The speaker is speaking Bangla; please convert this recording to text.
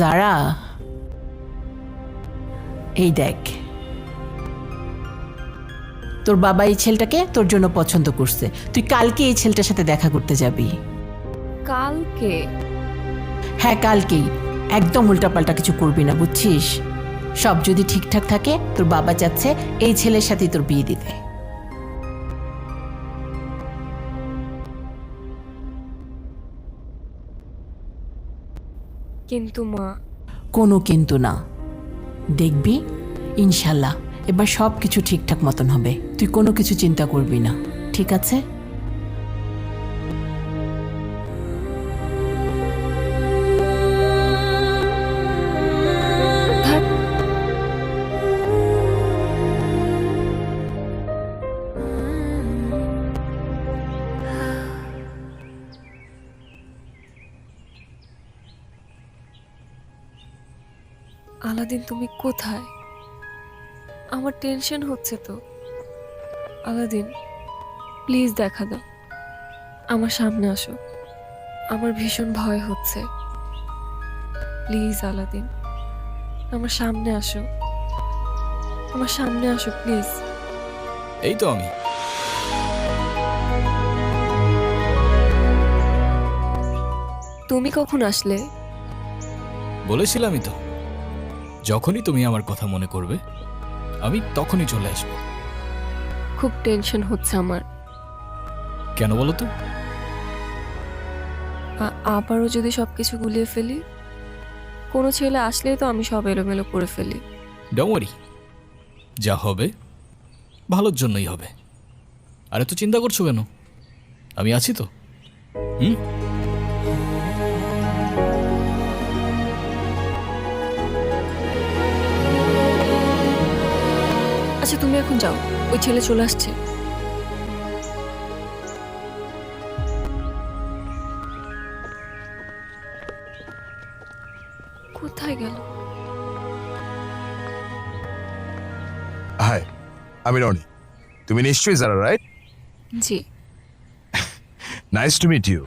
যারা, এই দেখ, তোর বাবা এই ছেলেটাকে তোর জন্য পছন্দ করছে। তুই কালকে এই ছেলেটার সাথে দেখা করতে যাবি। কালকে? হ্যাঁ কালকেই। একদম উল্টাপাল্টা কিছু করবি না, বুঝছিস? সব যদি ঠিকঠাক থাকে, তোর বাবা চাচ্ছে এই ছেলের সাথেই তোর বিয়ে দিতে। কিন্তু মা। কোনো কিন্তু না, দেখবি ইনশাল্লাহ এবার সব কিছু ঠিকঠাক মতন হবে। তুই কোনো কিছু চিন্তা করবি না, ঠিক আছে? ধ্যাৎ, আলাদিন তুমি কোথায়? আমার টেনশন হচ্ছে তো। আলাদিন প্লিজ দেখা দাও, আমার সামনে আসো। আমার ভীষণ ভয় হচ্ছে। প্লিজ আলাদিন, আমার সামনে আসো। আমার সামনে আসো প্লিজ। এই তো আমি। তুমি কখন আসলে? বলেছিলামই তো, যখনই তুমি আমার কথা মনে করবে আমি তখনই চলে আসব। খুব টেনশন হচ্ছে আমার। কেন বলো তো? আবারও যদি সবকিছু গুলিয়ে ফেলি, কোনো ছেলে আসলেই তো আমি সব এলোমেলো করে ফেলি। ডোন্ট ওয়ারি, যা হবে ভালোর জন্যই হবে। আর এত চিন্তা করছো কেন? আমি আছি তো। হুম। আচ্ছা তুমি এখন যাও, ওই ছেলে চলে আসছে। কোথায় গেল? হাই, আমি রনি। তুমি নিশ্চয়ই যারা, রাইট? জি। Nice to meet you.